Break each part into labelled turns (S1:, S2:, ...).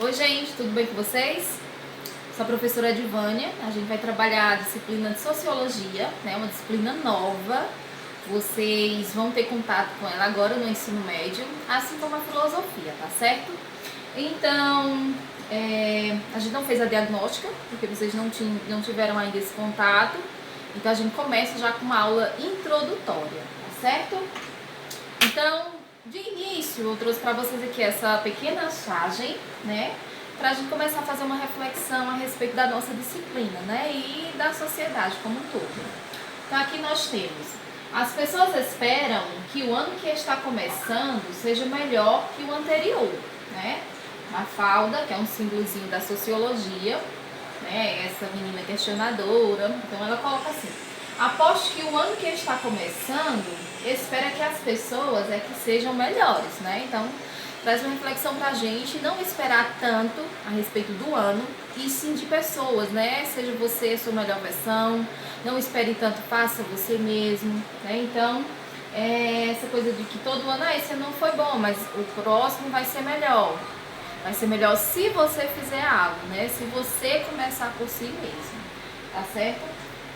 S1: Oi gente, tudo bem com vocês? Sou a professora Edvânia. A gente vai trabalhar a disciplina de Sociologia, né? Uma disciplina nova. Vocês vão ter contato com ela agora no ensino médio, assim como a filosofia, tá certo? Então, a gente não fez a diagnóstica, porque vocês não tiveram ainda esse contato. Então a gente começa já com uma aula introdutória, tá certo? Então, de início, eu trouxe para vocês aqui essa pequena chargem, né? Para a gente começar a fazer uma reflexão a respeito da nossa disciplina, né? E da sociedade como um todo. Então aqui nós temos: as pessoas esperam que o ano que está começando seja melhor que o anterior, né? Mafalda, que é um símbolozinho da sociologia, né? Essa menina questionadora, então ela coloca assim: aposto que o ano que está começando espera que as pessoas que sejam melhores, né? Então traz uma reflexão pra gente, não esperar tanto a respeito do ano, e sim de pessoas, né? Seja você a sua melhor versão, não espere tanto, faça você mesmo, né? Então, essa coisa de que todo ano, esse ano não foi bom, mas o próximo vai ser melhor. Vai ser melhor se você fizer algo, né? Se você começar por si mesmo, tá certo?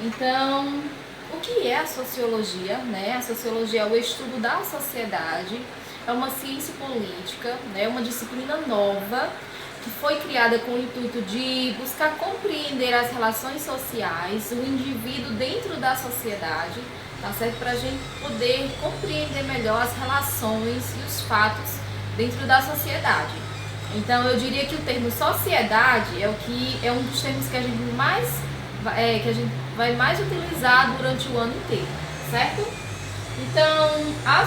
S1: Então, o que é a sociologia, né? A sociologia é o estudo da sociedade. É uma ciência política, né, uma disciplina nova que foi criada com o intuito de buscar compreender as relações sociais, o indivíduo dentro da sociedade, tá certo? Para a gente poder compreender melhor as relações e os fatos dentro da sociedade. Então eu diria que o termo sociedade é um dos termos que a gente vai mais utilizar durante o ano inteiro, certo? Então, a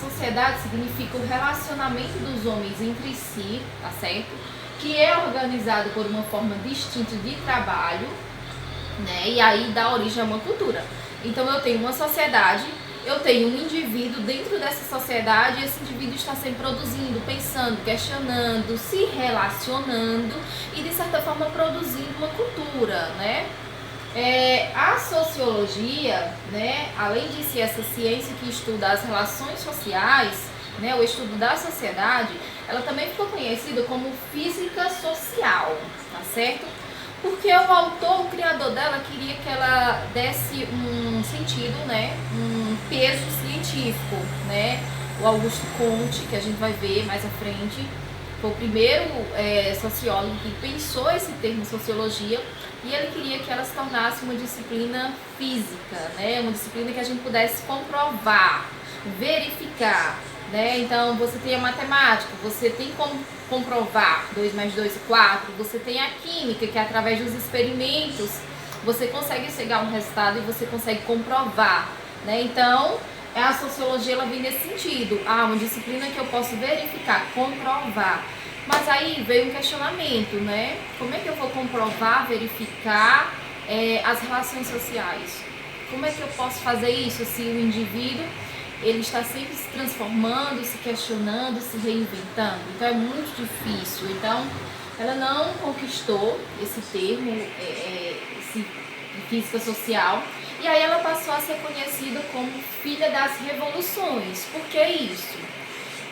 S1: sociedade significa o relacionamento dos homens entre si, tá certo? Que é organizado por uma forma distinta de trabalho, né? E aí dá origem a uma cultura. Então, eu tenho uma sociedade, eu tenho um indivíduo dentro dessa sociedade, e esse indivíduo está sempre produzindo, pensando, questionando, se relacionando e, de certa forma, produzindo uma cultura, né? A sociologia, né, além de ser essa ciência que estuda as relações sociais, né, o estudo da sociedade, ela também ficou conhecida como física social, tá certo? Porque o autor, o criador dela, queria que ela desse um sentido, né, um peso científico, né? O Augusto Comte, que a gente vai ver mais à frente, foi o primeiro sociólogo que pensou esse termo sociologia, e ele queria que ela se tornasse uma disciplina física, né? Uma disciplina que a gente pudesse comprovar, verificar, né? Então você tem a matemática, você tem como comprovar 2 mais 2 é 4, você tem a química, que através dos experimentos você consegue chegar a um resultado e você consegue comprovar, né? Então a sociologia ela vem nesse sentido, uma disciplina que eu posso verificar, comprovar. Mas aí veio um questionamento, né? Como é que eu vou comprovar, verificar as relações sociais? Como é que eu posso fazer isso se o indivíduo ele está sempre se transformando, se questionando, se reinventando? Então é muito difícil. Então ela não conquistou esse termo, esse física social. E aí ela passou a ser conhecida como filha das revoluções. Por que isso?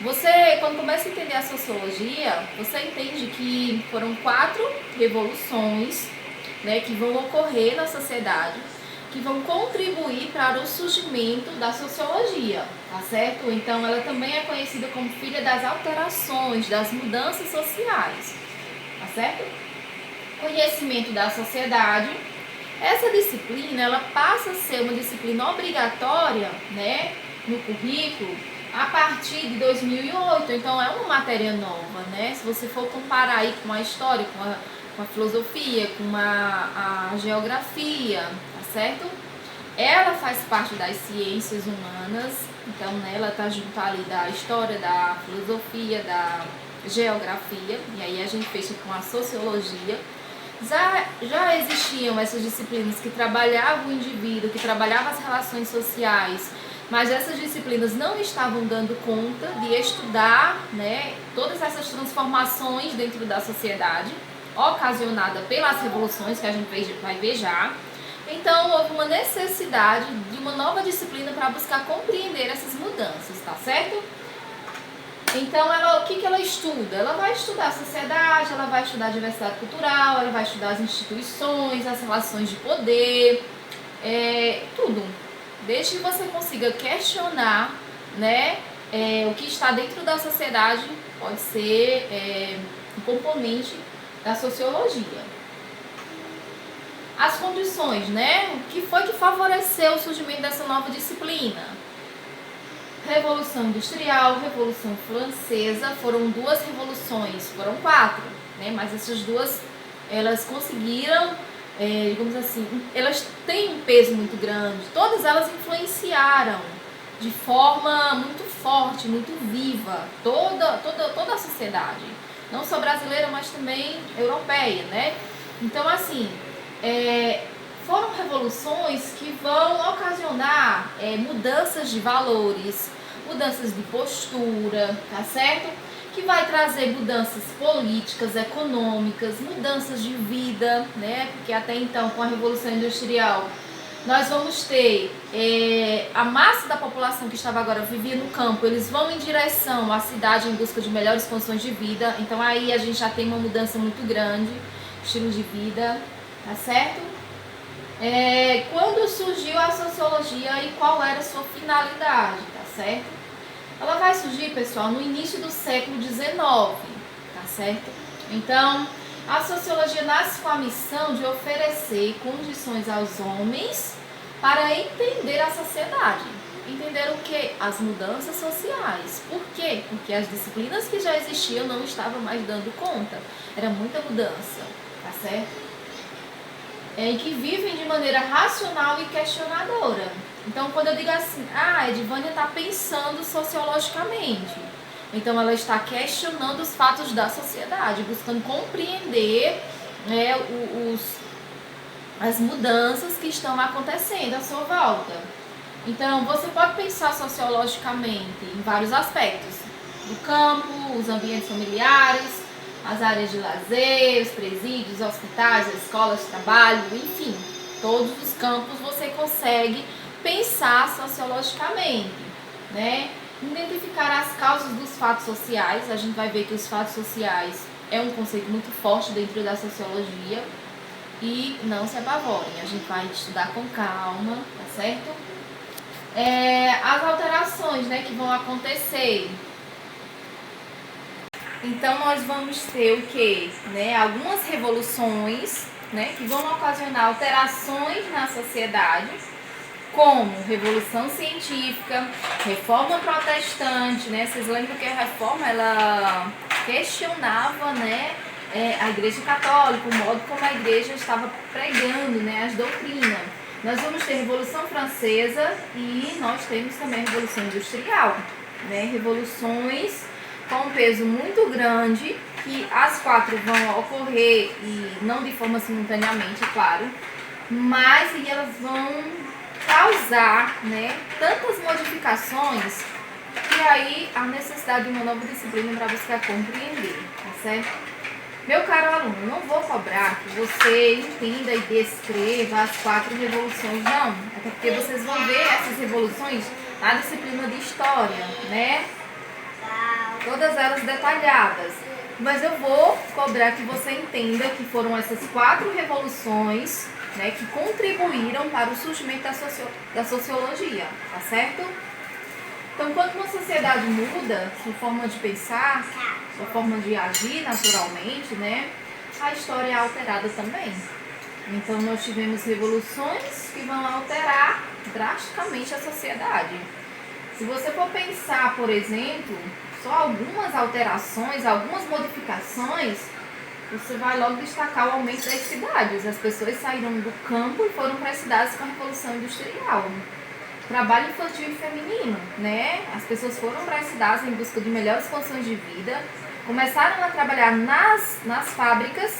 S1: Você, quando começa a entender a sociologia, você entende que foram 4 revoluções, né, que vão ocorrer na sociedade, que vão contribuir para o surgimento da sociologia, tá certo? Então ela também é conhecida como filha das alterações, das mudanças sociais, tá certo? Conhecimento da sociedade. Essa disciplina, ela passa a ser uma disciplina obrigatória, né, no currículo, a partir de 2008, então é uma matéria nova, né? Se você for comparar aí com a história, com a filosofia, com a geografia, tá certo? Ela faz parte das ciências humanas, então né, ela tá junto ali da história, da filosofia, da geografia, e aí a gente fecha com a sociologia. Já existiam essas disciplinas que trabalhavam o indivíduo, que trabalhavam as relações sociais, mas essas disciplinas não estavam dando conta de estudar, né, todas essas transformações dentro da sociedade, ocasionada pelas revoluções que a gente vai ver já. Então houve uma necessidade de uma nova disciplina para buscar compreender essas mudanças, tá certo? Então, o que ela estuda? Ela vai estudar a sociedade, ela vai estudar a diversidade cultural, ela vai estudar as instituições, as relações de poder, tudo. Desde que você consiga questionar, né, o que está dentro da sociedade, pode ser um componente da sociologia. As condições, né? O que foi que favoreceu o surgimento dessa nova disciplina? Revolução Industrial, Revolução Francesa, foram 2 revoluções, foram 4, né? Mas essas 2, elas conseguiram, digamos assim, elas têm um peso muito grande, todas elas influenciaram de forma muito forte, muito viva, toda a sociedade, não só brasileira, mas também europeia, né? Então, assim, foram revoluções que vão ocasionar mudanças de valores, mudanças de postura, tá certo? Que vai trazer mudanças políticas, econômicas, mudanças de vida, né? Porque até então, com a Revolução Industrial, nós vamos ter a massa da população que estava agora vivia no campo, eles vão em direção à cidade em busca de melhores condições de vida. Então aí a gente já tem uma mudança muito grande, estilo de vida, tá certo? Quando surgiu a sociologia e qual era a sua finalidade, tá certo? Ela vai surgir, pessoal, no início do século XIX, tá certo? Então, a sociologia nasce com a missão de oferecer condições aos homens para entender a sociedade. Entender o que? As mudanças sociais. Por quê? Porque as disciplinas que já existiam não estavam mais dando conta. Era muita mudança, tá certo? Em que vivem de maneira racional e questionadora. Então, quando eu digo assim, a Edvânia está pensando sociologicamente, então ela está questionando os fatos da sociedade, buscando compreender as mudanças que estão acontecendo à sua volta. Então, você pode pensar sociologicamente em vários aspectos, do campo, os ambientes familiares, as áreas de lazer, os presídios, os hospitais, as escolas de trabalho, enfim, todos os campos você consegue pensar sociologicamente, né? Identificar as causas dos fatos sociais. A gente vai ver que os fatos sociais é um conceito muito forte dentro da sociologia e não se apavorem, a gente vai estudar com calma, tá certo? As alterações, né, que vão acontecer. Então nós vamos ter o que? Né? Algumas revoluções, né, que vão ocasionar alterações na sociedade, como Revolução Científica, Reforma Protestante, né? Vocês lembram que a Reforma ela questionava, né, a Igreja Católica, o modo como a Igreja estava pregando, né, as doutrinas. Nós vamos ter Revolução Francesa e nós temos também a Revolução Industrial, né? Revoluções com um peso muito grande, que as 4 vão ocorrer e não de forma simultaneamente, claro, mas e elas vão causar, né, tantas modificações que aí há necessidade de uma nova disciplina para buscar compreender, tá certo? Meu caro aluno, não vou cobrar que você entenda e descreva as 4 revoluções, não, até porque vocês vão ver essas revoluções na disciplina de história, né? Todas elas detalhadas, mas eu vou cobrar que você entenda que foram essas 4 revoluções, né, que contribuíram para o surgimento da sociologia, tá certo? Então, quando uma sociedade muda sua forma de pensar, sua forma de agir naturalmente, né, a história é alterada também. Então, nós tivemos revoluções que vão alterar drasticamente a sociedade. Se você for pensar, por exemplo, só algumas alterações, algumas modificações, você vai logo destacar o aumento das cidades. As pessoas saíram do campo e foram para as cidades com a Revolução Industrial. Trabalho infantil e feminino, né? As pessoas foram para as cidades em busca de melhores condições de vida, começaram a trabalhar nas fábricas,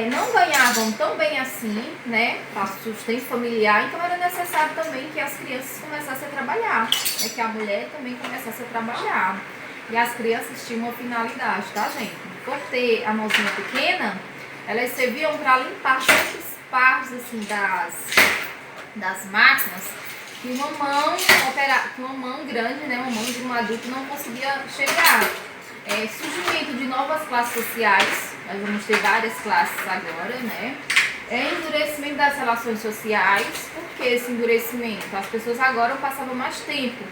S1: não ganhavam tão bem assim, né, para sustento familiar, então era necessário também que as crianças começassem a trabalhar, né, que a mulher também começasse a trabalhar. E as crianças tinham uma finalidade, tá, gente? Por ter a mãozinha pequena, elas serviam para limpar tantas partes assim das máquinas que uma mão grande, né, uma mão de um adulto não conseguia chegar. Surgimento de novas classes sociais, nós vamos ter várias classes agora, né? Endurecimento das relações sociais. Por que esse endurecimento? As pessoas agora passavam mais tempo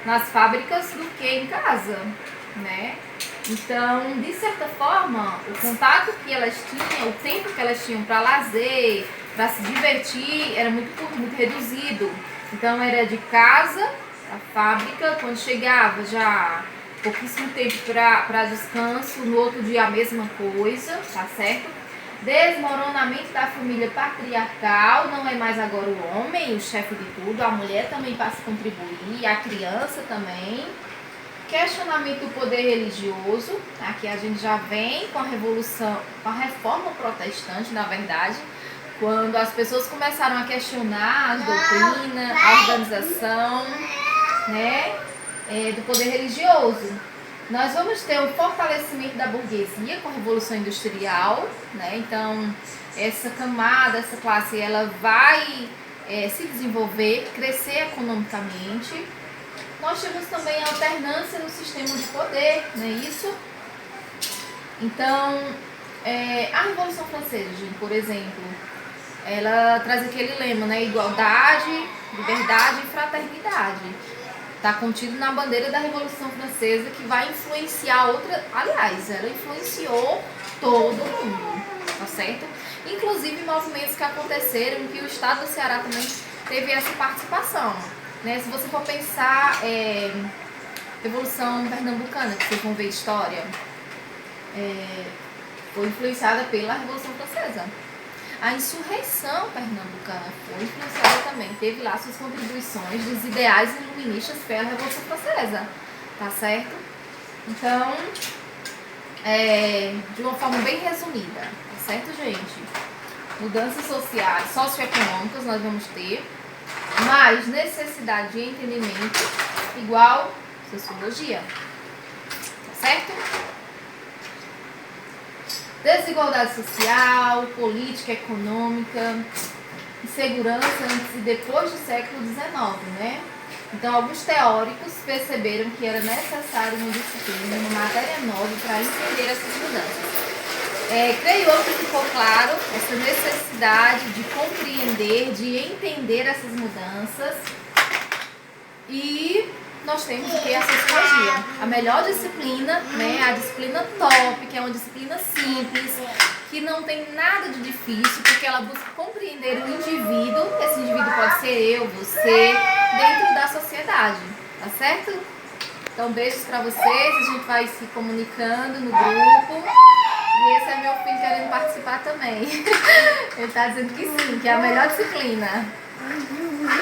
S1: nas fábricas do que em casa, né? Então, de certa forma, o contato que elas tinham, o tempo que elas tinham para lazer, para se divertir, era muito curto, muito reduzido. Então, era de casa à fábrica, quando chegava já pouquíssimo tempo para descanso, no outro dia a mesma coisa, tá certo? Desmoronamento da família patriarcal, não é mais agora o homem, o chefe de tudo, a mulher também passa a contribuir, a criança também. Questionamento do poder religioso, aqui a gente já vem com a revolução, com a reforma protestante, na verdade, quando as pessoas começaram a questionar a doutrina, a organização, né, do poder religioso. Nós vamos ter um fortalecimento da burguesia com a Revolução Industrial, né? Então, essa camada, essa classe, ela vai se desenvolver, crescer economicamente. Nós temos também a alternância no sistema de poder, não é isso? Então, a Revolução Francesa, gente, por exemplo, ela traz aquele lema, né? Igualdade, liberdade e fraternidade. Está contido na bandeira da Revolução Francesa, que vai influenciar outra. Aliás, ela influenciou todo mundo, tá certo? Inclusive movimentos que aconteceram, que o estado do Ceará também teve essa participação, né? Se você for pensar, Revolução Pernambucana, que vocês vão ver história, foi influenciada pela Revolução Francesa. A insurreição pernambucana foi influenciada também, teve lá suas contribuições dos ideais iluministas pela Revolução Francesa, tá certo? Então, de uma forma bem resumida, tá certo, gente? Mudanças sociais, socioeconômicas nós vamos ter, mais necessidade de entendimento igual sociologia, tá certo? Desigualdade social, política, econômica, insegurança antes e depois do século XIX, né? Então, alguns teóricos perceberam que era necessário uma disciplina, uma matéria nova para entender essas mudanças. Creio eu que ficou claro essa necessidade de compreender, de entender essas mudanças. E nós temos o que? A sociologia, a melhor disciplina, né? A disciplina top, que é uma disciplina simples, que não tem nada de difícil, porque ela busca compreender o indivíduo. Esse indivíduo pode ser eu, você, dentro da sociedade, tá certo? Então, beijos pra vocês, a gente vai se comunicando no grupo. E esse é meu filho querendo participar também. Ele tá dizendo que sim, que é a melhor disciplina.